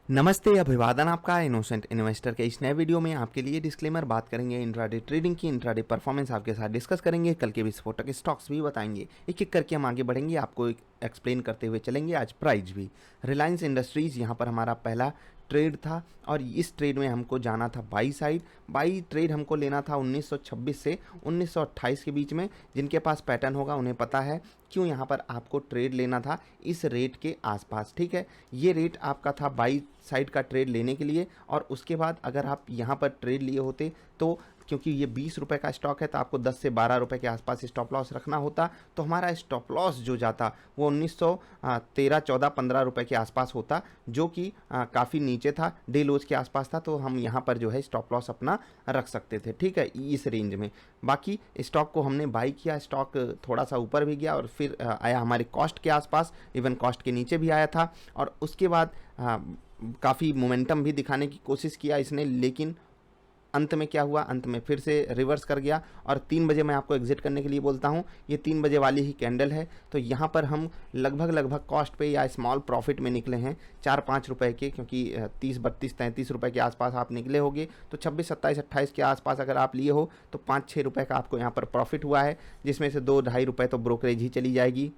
नमस्ते, अभिवादन आपका इनोसेंट इन्वेस्टर के इस नए वीडियो में आपके लिए डिस्क्लेमर बात करेंगे इंट्राडे ट्रेडिंग की। इंट्राडे परफॉर्मेंस आपके साथ डिस्कस करेंगे, कल के विस्फोटक स्टॉक्स भी बताएंगे। एक एक करके हम आगे बढ़ेंगे, आपको एक्सप्लेन करते हुए चलेंगे। आज प्राइस भी रिलायंस इंडस्ट्रीज़ यहाँ पर हमारा पहला ट्रेड था और इस ट्रेड में हमको जाना था बाई साइड। बाई ट्रेड हमको लेना था 1926 से 1928 के बीच में। जिनके पास पैटर्न होगा उन्हें पता है क्यों यहाँ पर आपको ट्रेड लेना था इस रेट के आसपास। ठीक है, ये रेट आपका था बाई साइड का ट्रेड लेने के लिए। और उसके बाद अगर आप यहाँ पर ट्रेड लिए होते तो क्योंकि ये 20 रुपये का स्टॉक है तो आपको 10 से 12 रुपये के आसपास स्टॉप लॉस रखना होता, तो हमारा स्टॉप लॉस जो जाता वो 1913, 14, 15 रुपये के आसपास होता, जो कि काफ़ी नीचे था, डे लोज के आसपास था। तो हम यहाँ पर जो है स्टॉप लॉस अपना रख सकते थे, ठीक है, इस रेंज में। बाकी स्टॉक को हमने बाई किया, स्टॉक थोड़ा सा ऊपर भी गया और फिर आया हमारे कॉस्ट के आसपास, इवन कॉस्ट के नीचे भी आया था। और उसके बाद काफ़ी मोमेंटम भी दिखाने की कोशिश किया इसने, लेकिन अंत में क्या हुआ, अंत में फिर से रिवर्स कर गया। और 3 बजे मैं आपको एग्जिट करने के लिए बोलता हूँ, ये 3 बजे वाली ही कैंडल है। तो यहाँ पर हम लगभग कॉस्ट पे या स्मॉल प्रॉफिट में निकले हैं 4-5 रुपए के, क्योंकि 30, 32, 33 रुपए के आसपास आप निकले होगे। तो 26, 27, 28 के आसपास अगर आप लिए हो तो 5-6 रुपये का आपको यहाँ पर प्रॉफिट हुआ है, जिसमें से 2-2.5 रुपये तो ब्रोकरेज ही चली जाएगी,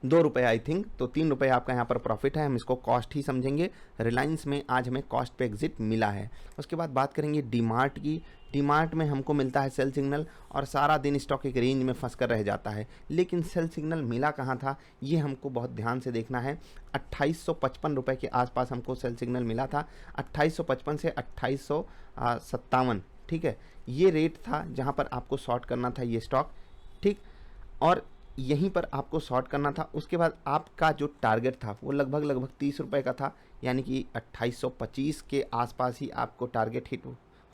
2 रुपये आई थिंक। तो 3 रुपये आपका यहाँ पर प्रॉफिट है, हम इसको कॉस्ट ही समझेंगे। रिलायंस में आज हमें कॉस्ट पे एग्जिट मिला है। उसके बाद बात करेंगे डीमार्ट की। डीमार्ट में हमको मिलता है सेल सिग्नल और सारा दिन स्टॉक एक रेंज में फंस कर रह जाता है, लेकिन सेल सिग्नल मिला कहाँ था ये हमको बहुत ध्यान से देखना है। 2855 रुपये के आसपास हमको सेल सिग्नल मिला था, 2855 से 2857, ठीक है, ये रेट था जहाँ पर आपको शॉर्ट करना था ये स्टॉक, ठीक, और यहीं पर आपको शॉर्ट करना था। उसके बाद आपका जो टारगेट था वो लगभग 30 रुपये का था, यानी कि 2825 के आसपास ही आपको टारगेट हिट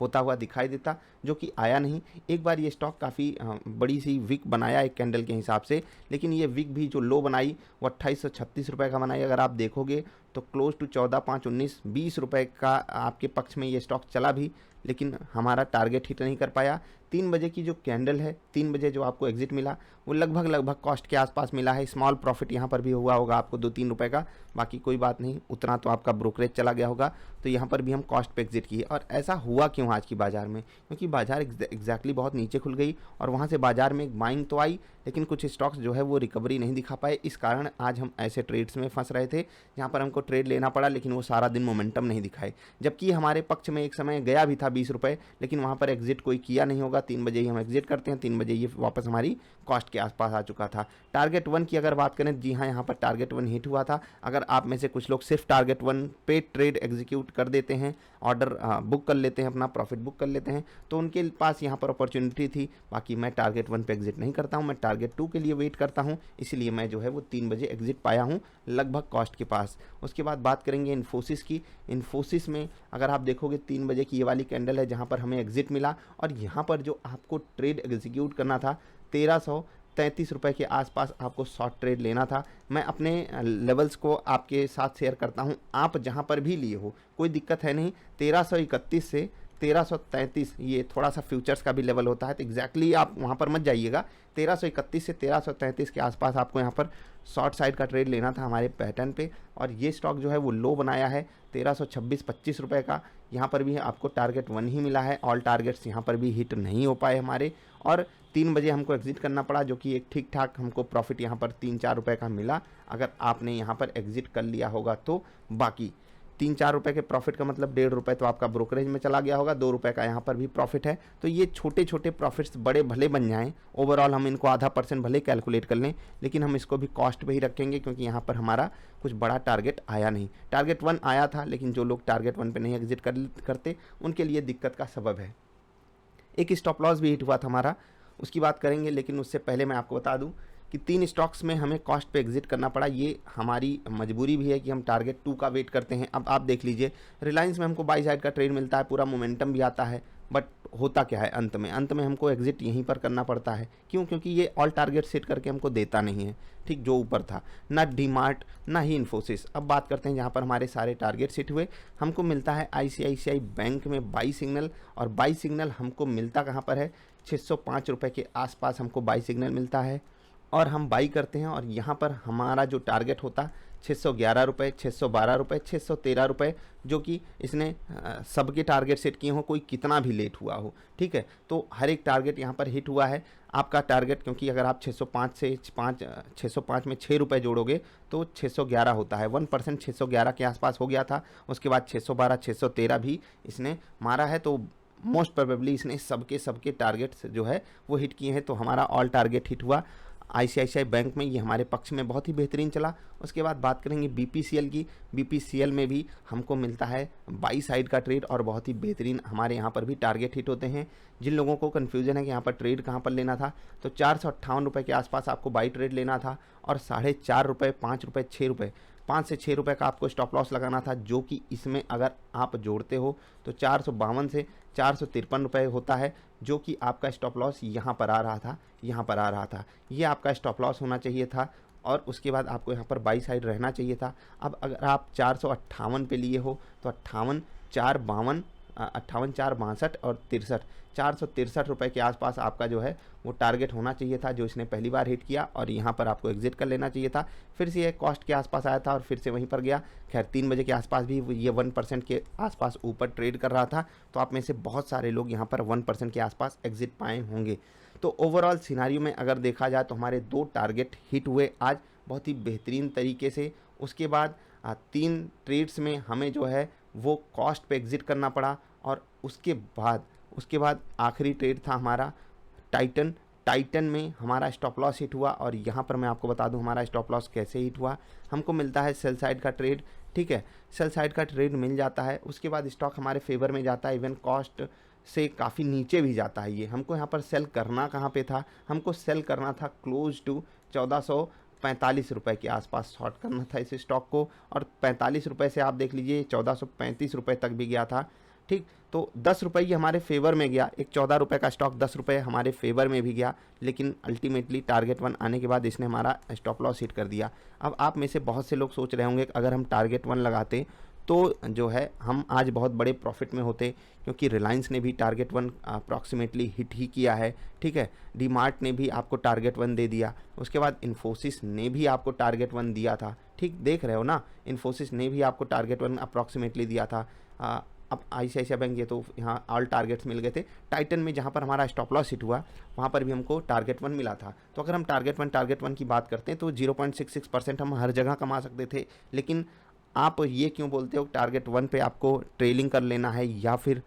होता हुआ दिखाई देता, जो कि आया नहीं। एक बार ये स्टॉक काफ़ी बड़ी सी विक बनाया एक कैंडल के हिसाब से, लेकिन ये विक भी जो लो बनाई वो 2836 रुपये का बनाई। अगर आप देखोगे तो क्लोज टू 14, 5, 19, 20 रुपये का आपके पक्ष में ये स्टॉक चला भी, लेकिन हमारा टारगेट हिट नहीं कर पाया। 3 बजे की जो कैंडल है, 3 बजे जो आपको एग्जिट मिला वो लगभग कॉस्ट के आसपास मिला है। स्मॉल प्रॉफिट यहाँ पर भी हुआ होगा आपको 2-3 रुपये का, बाकी कोई बात नहीं, उतना तो आपका ब्रोकरेज चला गया होगा। तो यहाँ पर भी हम कॉस्ट पे एग्जिट किए। और ऐसा हुआ क्यों आज की बाज़ार में, क्योंकि बाज़ार एग्जैक्टली बहुत नीचे खुल गई और वहाँ से बाज़ार में एक बाइंग तो आई, लेकिन कुछ स्टॉक्स जो है वो रिकवरी नहीं दिखा पाए। इस कारण आज हम ऐसे ट्रेड्स में फंस रहे थे जहाँ पर हमको ट्रेड लेना पड़ा, लेकिन वो सारा दिन मोमेंटम नहीं दिखाए। जबकि हमारे पक्ष में एक समय गया भी था 20 रुपये, लेकिन वहाँ पर एग्जिट कोई किया नहीं होगा। 3 बजे ही हम एग्जिट करते हैं, 3 बजे ये वापस हमारी कॉस्ट के आसपास आ चुका था। टारगेट 1 की अगर बात करें, जी हाँ, यहाँ पर टारगेट 1 हिट हुआ था। अगर आप में से कुछ लोग सिर्फ टारगेट 1 पे ट्रेड एग्जीक्यूट कर देते हैं, ऑर्डर बुक कर लेते हैं, अपना प्रॉफिट बुक कर लेते हैं, तो उनके पास यहाँ पर अपॉर्चुनिटी थी। बाकी मैं टारगेट 1 पे एग्जिट नहीं करता हूँ, मैं टारगेट 2 के लिए वेट करता हूँ, इसलिए मैं जो है वो 3 बजे एग्जिट पाया हूँ लगभग कॉस्ट के पास। उसके बाद बात करेंगे इन्फोसिस की। इन्फोसिस में अगर आप देखोगे 3 बजे की ये वाली कैंडल है जहाँ पर हमें एग्जिट मिला, और यहाँ पर जो आपको ट्रेड एग्जीक्यूट करना था 1333 रुपये के आसपास आपको शॉर्ट ट्रेड लेना था। मैं अपने लेवल्स को आपके साथ शेयर करता हूँ, आप जहाँ पर भी लिए हो कोई दिक्कत है नहीं। 1331 से 1333 ये थोड़ा सा फ्यूचर्स का भी लेवल होता है, तो एग्जैक्टली आप वहाँ पर मत जाइएगा। 1331 से 1333 के आसपास आपको यहाँ पर शॉर्ट साइड का ट्रेड लेना था हमारे पैटर्न पे। और ये स्टॉक जो है वो लो बनाया है 1326-25 रुपये का। यहाँ पर भी आपको टारगेट 1 ही मिला है, ऑल टारगेट्स यहाँ पर भी हिट नहीं हो पाए हमारे, और 3 बजे हमको एग्जिट करना पड़ा, जो कि एक ठीक ठाक हमको प्रॉफिट यहाँ पर 3-4 रुपये का मिला अगर आपने यहाँ पर एग्जिट कर लिया होगा तो। बाकी 3-4 रुपये के प्रॉफिट का मतलब 1.5 रुपये तो आपका ब्रोकरेज में चला गया होगा, 2 रुपये का यहाँ पर भी प्रॉफिट है। तो ये छोटे छोटे प्रॉफिट्स बड़े भले बन जाएं, ओवरऑल हम इनको ½ % भले कैलकुलेट कर लें, लेकिन हम इसको भी कॉस्ट पे ही रखेंगे, क्योंकि यहाँ पर हमारा कुछ बड़ा टारगेट आया नहीं। टारगेट 1 आया था, लेकिन जो लोग टारगेट 1 पे नहीं एग्जिट करते उनके लिए दिक्कत का सबब है। एक स्टॉप लॉस भी हिट हुआ था हमारा, उसकी बात करेंगे, लेकिन उससे पहले मैं आपको बता दूं कि 3 स्टॉक्स में हमें कॉस्ट पे एग्जिट करना पड़ा। ये हमारी मजबूरी भी है कि हम टारगेट 2 का वेट करते हैं। अब आप देख लीजिए, रिलायंस में हमको बाई साइड का ट्रेड मिलता है, पूरा मोमेंटम भी आता है, बट होता क्या है अंत में हमको एग्जिट यहीं पर करना पड़ता है। क्यों? क्योंकि ये ऑल टारगेट सेट करके हमको देता नहीं है, ठीक, जो ऊपर था, ना डीमार्ट ना ही इन्फोसिस। अब बात करते हैं जहाँ पर हमारे सारे टारगेट सेट हुए। हमको मिलता है ICICI बैंक में बाई सिग्नल, और बाई सिग्नल हमको मिलता कहाँ पर है, 605 रुपये के आसपास हमको बाई सिग्नल मिलता है, और हम बाई करते हैं। और यहाँ पर हमारा जो टारगेट होता 611 रुपये, 612 रुपये, 613 रुपये, जो कि इसने सबके टारगेट सेट किए हों, कोई कितना भी लेट हुआ हो, ठीक है। तो हर एक टारगेट यहाँ पर हिट हुआ है। आपका टारगेट, क्योंकि अगर आप 605 से 605 में 6 रुपये जोड़ोगे तो 611 होता है, 1% 611 के आसपास हो गया था। उसके बाद 612, 613 भी इसने मारा है। तो मोस्ट प्रोबेबली इसने सबके टारगेट्स जो है वो हिट किए हैं। तो हमारा ऑल टारगेट हिट हुआ। आईसीआईसीआई बैंक में ये हमारे पक्ष में बहुत ही बेहतरीन चला। उसके बाद बात करेंगे बीपीसीएल की। बीपीसीएल में भी हमको मिलता है बाई साइड का ट्रेड और बहुत ही बेहतरीन हमारे यहाँ पर भी टारगेट हिट होते हैं। जिन लोगों को कन्फ्यूजन है कि यहाँ पर ट्रेड कहाँ पर लेना था, तो 458 रुपये के आसपास आपको बाई ट्रेड लेना था और 4.5 रुपये, 5 रुपये, 6 रुपये, 5 से 6 रुपये का आपको स्टॉप लॉस लगाना था, जो कि इसमें अगर आप जोड़ते हो तो 452 से 453 रुपये होता है, जो कि आपका स्टॉप लॉस यहाँ पर आ रहा था। ये आपका स्टॉप लॉस होना चाहिए था और उसके बाद आपको यहाँ पर बाई साइड रहना चाहिए था। अब अगर आप 458 पे लिए हो तो 58, 4, 52, 58, 4, 62 और 63, 463 रुपये के आसपास आपका जो है वो टारगेट होना चाहिए था, जो इसने पहली बार हिट किया और यहाँ पर आपको एग्जिट कर लेना चाहिए था। फिर से ये कॉस्ट के आसपास आया था और फिर से वहीं पर गया। खैर 3 बजे के आसपास भी ये 1% के आसपास ऊपर ट्रेड कर रहा था। तो आप में से बहुत सारे लोग यहाँ पर 1% के आसपास एग्जिट पाए होंगे। तो ओवरऑल सिनारियो में अगर देखा जाए तो हमारे 2 टारगेट हिट हुए आज बहुत ही बेहतरीन तरीके से। उसके बाद 3 ट्रेड्स में हमें जो है वो कॉस्ट पे एग्जिट करना पड़ा और उसके बाद आखिरी ट्रेड था हमारा टाइटन में हमारा स्टॉप लॉस हिट हुआ। और यहाँ पर मैं आपको बता दूँ हमारा स्टॉप लॉस कैसे हिट हुआ। हमको मिलता है सेल साइड का ट्रेड, ठीक है, सेल साइड का ट्रेड मिल जाता है। उसके बाद स्टॉक हमारे फेवर में जाता है, इवन कॉस्ट से काफ़ी नीचे भी जाता है। ये हमको यहाँ पर सेल करना कहाँ पे था, हमको सेल करना था क्लोज टू 1445 रुपये के आसपास शॉर्ट करना था इस स्टॉक को। और 45 रुपये से आप देख लीजिए 1435 रुपये तक भी गया था, ठीक। तो 10 रुपये ये हमारे फेवर में गया। एक 14 रुपये का स्टॉक 10 रुपये हमारे फेवर में भी गया, लेकिन अल्टीमेटली टारगेट 1 आने के बाद इसने हमारा स्टॉप लॉस हिट कर दिया। अब आप में से बहुत से लोग सोच रहे होंगे कि अगर हम टारगेट 1 लगाते तो जो है हम आज बहुत बड़े प्रॉफिट में होते, क्योंकि रिलायंस ने भी टारगेट 1 अप्रॉक्सीमेटली हिट ही किया है, ठीक है। डीमार्ट ने भी आपको टारगेट 1 दे दिया। उसके बाद इन्फोसिस ने भी आपको टारगेट 1 दिया था, ठीक, देख रहे हो ना, इन्फोसिस ने भी आपको टारगेट 1 अप्रॉक्सीमेटली दिया था। अब आईसीआईसीआई बैंक ये तो यहाँ ऑल टारगेट्स मिल गए थे। टाइटन में जहाँ पर हमारा स्टॉप लॉस हिट हुआ वहाँ पर भी हमको टारगेट 1 मिला था। तो अगर हम टारगेट 1 की बात करते हैं तो 0.66% हम हर जगह कमा सकते थे। लेकिन आप ये क्यों बोलते हो टारगेट 1 पे आपको ट्रेलिंग कर लेना है, या फिर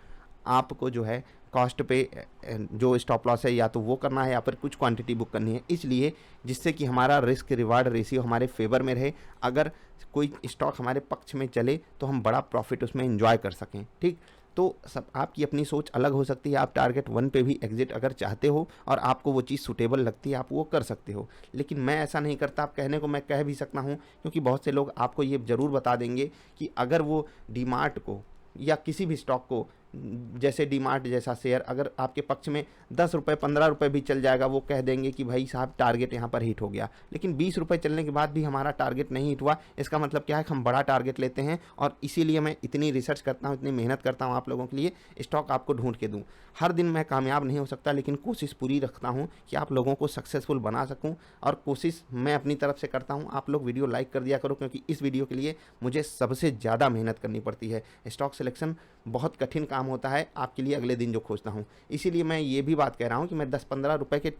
आपको जो है कॉस्ट पे जो स्टॉप लॉस है या तो वो करना है या फिर कुछ क्वांटिटी बुक करनी है, इसलिए जिससे कि हमारा रिस्क रिवार्ड रेशियो हमारे फेवर में रहे। अगर कोई स्टॉक हमारे पक्ष में चले तो हम बड़ा प्रॉफिट उसमें एंजॉय कर सकें, ठीक। तो सब आपकी अपनी सोच अलग हो सकती है। आप टारगेट 1 पे भी एग्जिट अगर चाहते हो और आपको वो चीज़ सूटेबल लगती है आप वो कर सकते हो, लेकिन मैं ऐसा नहीं करता। आप कहने को मैं कह भी सकता हूँ, क्योंकि बहुत से लोग आपको ये ज़रूर बता देंगे कि अगर वो डीमार्ट को या किसी भी स्टॉक को, जैसे डीमार्ट जैसा शेयर अगर आपके पक्ष में 10 रुपये 15 रुपये भी चल जाएगा, वो कह देंगे कि भाई साहब टारगेट यहाँ पर हिट हो गया। लेकिन 20 रुपये चलने के बाद भी हमारा टारगेट नहीं हिट हुआ, इसका मतलब क्या है कि हम बड़ा टारगेट लेते हैं। और इसीलिए मैं इतनी रिसर्च करता हूँ, इतनी मेहनत करता हूँ आप लोगों के लिए, स्टॉक आपको ढूंढ के दूँ। हर दिन मैं कामयाब नहीं हो सकता, लेकिन कोशिश पूरी रखता हूँ कि आप लोगों को सक्सेसफुल बना सकूँ, और कोशिश मैं अपनी तरफ से करता हूँ। आप लोग वीडियो लाइक कर दिया करो, क्योंकि इस वीडियो के लिए मुझे सबसे ज़्यादा मेहनत करनी पड़ती है। स्टॉक सिलेक्शन बहुत कठिन काम होता है आपके लिए अगले दिन जो खोजता हूँ। इसीलिए मैं ये भी बात कह रहा हूँ कि मैं 10-15 रुपये के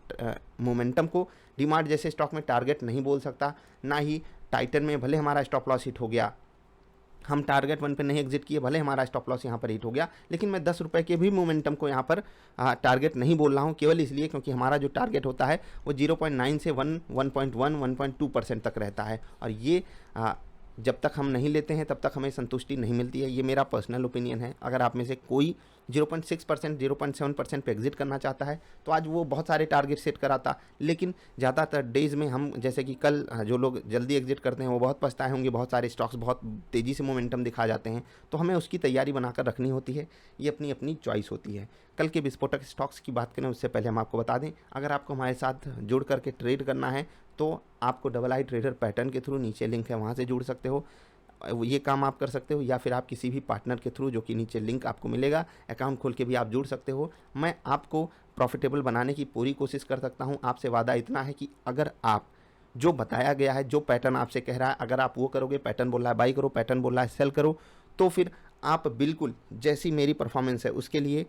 मोमेंटम को डीमार्ट जैसे स्टॉक में टारगेट नहीं बोल सकता, ना ही टाइटन में भले हमारा स्टॉप लॉस हिट हो गया, हम टारगेट 1 पे नहीं एग्जिट किए, भले हमारा स्टॉप लॉस यहाँ पर हिट हो गया, लेकिन मैं 10 रुपये के भी मोमेंटम को यहाँ पर टारगेट नहीं बोल रहा हूँ, केवल इसलिए क्योंकि हमारा जो टारगेट होता है वो 0.9 से 1.1-1.2% तक रहता है। और ये जब तक हम नहीं लेते हैं तब तक हमें संतुष्टि नहीं मिलती है। ये मेरा पर्सनल ओपिनियन है। अगर आप में से कोई 0.6%, 0.7% पे एग्जिट करना चाहता है तो आज वो बहुत सारे टारगेट सेट कराता, लेकिन ज़्यादातर डेज़ में हम, जैसे कि कल जो लोग जल्दी एग्जिट करते हैं वो बहुत पछताए होंगे, बहुत सारे स्टॉक्स बहुत तेज़ी से मोमेंटम दिखा जाते हैं, तो हमें उसकी तैयारी बनाकर रखनी होती है। ये अपनी अपनी चॉइस होती है। कल के विस्फोटक स्टॉक्स की बात करें उससे पहले हम आपको बता दें, अगर आपको हमारे साथ जुड़ करके ट्रेड करना है तो आपको डबल आई ट्रेडर पैटर्न के थ्रू, नीचे लिंक है वहाँ से जुड़ सकते हो, ये काम आप कर सकते हो, या फिर आप किसी भी पार्टनर के थ्रू, जो कि नीचे लिंक आपको मिलेगा, अकाउंट खोल के भी आप जुड़ सकते हो। मैं आपको प्रॉफिटेबल बनाने की पूरी कोशिश कर सकता हूँ। आपसे वादा इतना है कि अगर आप जो बताया गया है, जो पैटर्न आपसे कह रहा है, अगर आप वो करोगे, पैटर्न बोल रहा है बाई करो, पैटर्न बोल रहा है सेल करो, तो फिर आप बिल्कुल जैसी मेरी परफॉर्मेंस है उसके लिए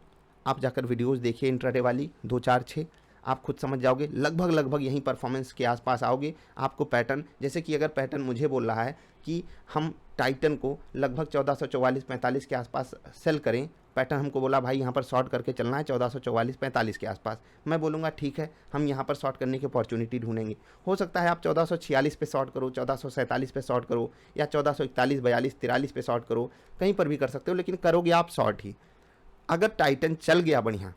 आप जाकर वीडियोस देखिए इंट्राडे वाली 2 4 6, आप खुद समझ जाओगे, लगभग लगभग यहीं परफॉर्मेंस के आसपास आओगे। आपको पैटर्न, जैसे कि अगर पैटर्न मुझे बोल रहा है कि हम टाइटन को लगभग 1444-45 के आसपास सेल करें, पैटर्न हमको बोला भाई यहाँ पर शॉर्ट करके चलना है 1444-45 के आसपास, मैं बोलूँगा ठीक है, हम यहाँ पर शॉर्ट करने की अपॉर्चुनिटी ढूंढेंगे। हो सकता है आप 1446 पे शॉर्ट करो, 1447 पे शॉर्ट करो, या 1441, 42, 43 पे शॉर्ट करो, कहीं पर भी कर सकते हो, लेकिन करोगे आप शॉर्ट ही। अगर टाइटन चल गया बढ़िया,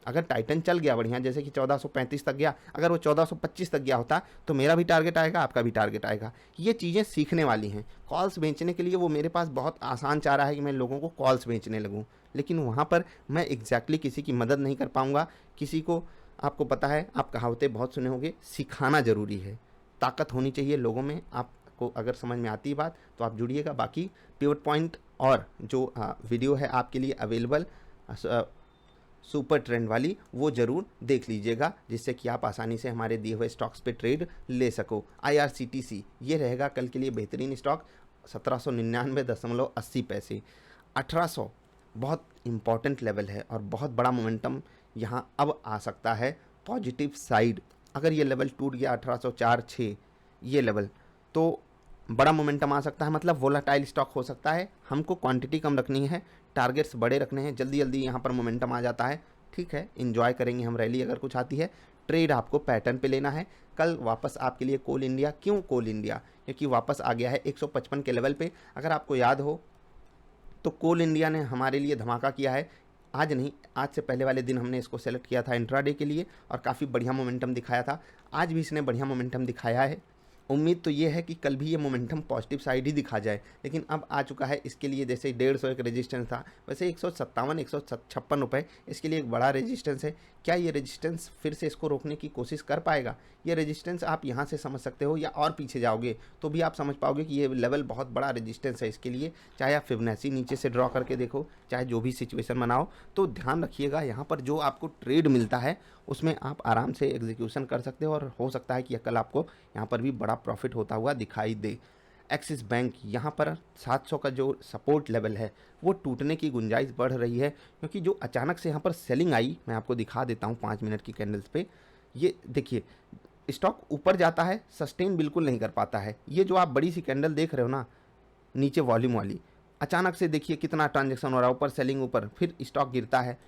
अगर टाइटन चल गया बढ़िया, जैसे कि 1435 तक गया, अगर वो 1425 तक गया होता तो मेरा भी टारगेट आएगा, आपका भी टारगेट आएगा। ये चीज़ें सीखने वाली हैं। कॉल्स बेचने के लिए वो मेरे पास बहुत आसान चाह रहा है कि मैं लोगों को कॉल्स बेचने लगूं, लेकिन वहाँ पर मैं एग्जैक्टली किसी की मदद नहीं कर पाऊँगा। किसी को, आपको पता है, आप कहावतें बहुत सुने होंगे, सिखाना ज़रूरी है, ताकत होनी चाहिए लोगों में। आपको अगर समझ में आती है बात तो आप जुड़िएगा। बाकी पिवट पॉइंट और जो वीडियो है आपके लिए अवेलेबल सुपर ट्रेंड वाली, वो ज़रूर देख लीजिएगा, जिससे कि आप आसानी से हमारे दिए हुए स्टॉक्स पे ट्रेड ले सको। IRCTC ये रहेगा कल के लिए बेहतरीन स्टॉक, 1799.80 1800 बहुत इंपॉर्टेंट लेवल है और बहुत बड़ा मोमेंटम यहाँ अब आ सकता है पॉजिटिव साइड। अगर ये लेवल टूट गया 1804-6 ये लेवल, तो बड़ा मोमेंटम आ सकता है, मतलब वोलाटाइल स्टॉक हो सकता है। हमको क्वांटिटी कम रखनी है, टारगेट्स बड़े रखने हैं, जल्दी जल्दी यहाँ पर मोमेंटम आ जाता है, ठीक है, एंजॉय करेंगे हम रैली अगर कुछ आती है। ट्रेड आपको पैटर्न पे लेना है। कल वापस आपके लिए कोल इंडिया, क्यों कोल इंडिया, क्योंकि वापस आ गया है 155 के लेवल पे। अगर आपको याद हो तो कोल इंडिया ने हमारे लिए धमाका किया है, आज नहीं, आज से पहले वाले दिन हमने इसको सेलेक्ट किया था इंट्राडे के लिए और काफ़ी बढ़िया मोमेंटम दिखाया था। आज भी इसने बढ़िया मोमेंटम दिखाया है। उम्मीद तो ये है कि कल भी ये मोमेंटम पॉजिटिव साइड ही दिखा जाए, लेकिन अब आ चुका है इसके लिए, जैसे 150 एक रेजिस्टेंस था, वैसे 157-156 रुपये इसके लिए एक बड़ा रेजिस्टेंस है। क्या ये रेजिस्टेंस फिर से इसको रोकने की कोशिश कर पाएगा? ये रेजिस्टेंस आप यहाँ से समझ सकते हो, या और पीछे जाओगे तो भी आप समझ पाओगे कि ये लेवल बहुत बड़ा रेजिस्टेंस है इसके लिए। चाहे आप फिबोनाची नीचे से ड्रॉ करके देखो, चाहे जो भी सिचुएशन बनाओ, तो ध्यान रखिएगा यहाँ पर जो आपको ट्रेड मिलता है उसमें आप आराम से एग्जीक्यूशन कर सकते हो, और हो सकता है कि कल आपको यहाँ पर भी बड़ा प्रॉफिट होता हुआ दिखाई दे। एक्सिस बैंक यहाँ पर 700 का जो सपोर्ट लेवल है वो टूटने की गुंजाइश बढ़ रही है, क्योंकि जो अचानक से यहाँ पर सेलिंग आई, मैं आपको दिखा देता हूँ 5 मिनट की कैंडल्स पे। ये देखिए, स्टॉक ऊपर जाता है, सस्टेन बिल्कुल नहीं कर पाता है। ये जो आप बड़ी सी कैंडल देख रहे हो ना नीचे वॉल्यूम वाली, अचानक से देखिए कितना ट्रांजैक्शन हो रहा है, ऊपर सेलिंग, ऊपर फिर स्टॉक गिरता है।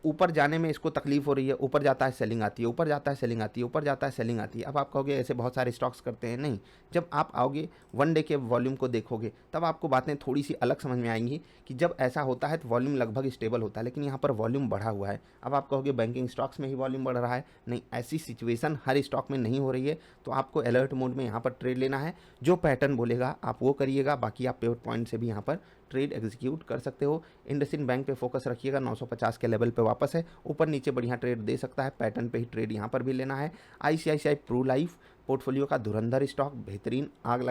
ऊपर जाने में इसको तकलीफ हो रही है, ऊपर जाता है सेलिंग आती है, ऊपर जाता है सेलिंग आती है, ऊपर जाता है सेलिंग आती है। अब आप कहोगे ऐसे बहुत सारे स्टॉक्स करते हैं, नहीं, जब आप आओगे वन डे के वॉल्यूम को देखोगे तब आपको बातें थोड़ी सी अलग समझ में आएंगी कि जब ऐसा होता है तो वॉल्यूम लगभग स्टेबल होता है, लेकिन यहाँ पर वॉल्यूम बढ़ा हुआ है। अब आप कहोगे बैंकिंग स्टॉक्स में ही वॉल्यूम बढ़ रहा है, नहीं, ऐसी सिचुएशन हर स्टॉक में नहीं हो रही है, तो आपको अलर्ट मोड में यहाँ पर ट्रेड लेना है। जो पैटर्न बोलेगा आप वो करिएगा, बाकी आप पिवट पॉइंट से भी यहाँ पर ट्रेड एग्जीक्यूट कर सकते हो। इंडसइंड बैंक पे फोकस रखिएगा, 950 के लेवल पे वापस है, ऊपर नीचे बढ़िया ट्रेड दे सकता है, पैटर्न पे ही ट्रेड यहाँ पर भी लेना है। ICICI प्रू लाइफ पोर्टफोलियो का धुरंधर स्टॉक, बेहतरीन आग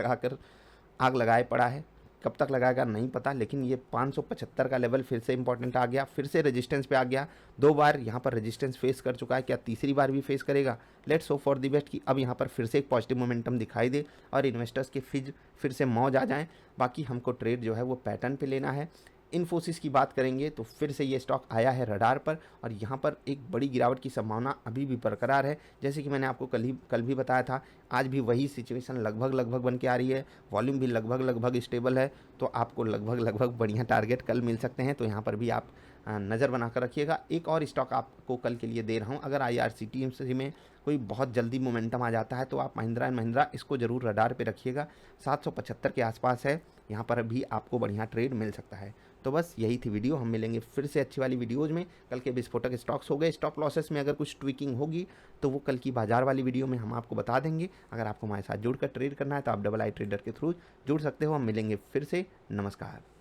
लगाए पड़ा है, कब तक लगाएगा नहीं पता, लेकिन ये 575 का लेवल फिर से इंपॉर्टेंट आ गया, फिर से रेजिस्टेंस पे आ गया। 2 बार यहाँ पर रेजिस्टेंस फेस कर चुका है, क्या तीसरी बार भी फेस करेगा? Let's hope for the best कि अब यहाँ पर फिर से एक पॉजिटिव मोमेंटम दिखाई दे और इन्वेस्टर्स के फिर से मौज आ जाएँ। बाकी हमको ट्रेड जो है वो पैटर्न पे लेना है। इन्फोसिस की बात करेंगे तो फिर से ये स्टॉक आया है रडार पर, और यहाँ पर एक बड़ी गिरावट की संभावना अभी भी बरकरार है। जैसे कि मैंने आपको कल भी बताया था, आज भी वही सिचुएशन लगभग बन के आ रही है, वॉल्यूम भी लगभग स्टेबल है, तो आपको लगभग बढ़िया टारगेट कल मिल सकते हैं। तो यहाँ पर भी आप नज़र बनाकर रखिएगा। एक और स्टॉक आपको कल के लिए दे रहा हूँ, अगर IRCTC में कोई बहुत जल्दी मोमेंटम आ जाता है तो आप महिंद्रा एंड महिंद्रा इसको ज़रूर रडार पे रखिएगा, 775 के आसपास है, यहाँ पर भी आपको बढ़िया ट्रेड मिल सकता है। तो बस यही थी वीडियो, हम मिलेंगे फिर से अच्छी वाली वीडियोज़ में। कल के विस्फोटक स्टॉक्स हो गए, स्टॉप लॉसेस में अगर कुछ ट्विकिंग होगी तो वो कल की बाजार वाली वीडियो में हम आपको बता देंगे। अगर आपको हमारे साथ जुड़कर ट्रेड करना है तो आप डबल आई ट्रेडर के थ्रू जुड़ सकते हो। हम मिलेंगे फिर से, नमस्कार।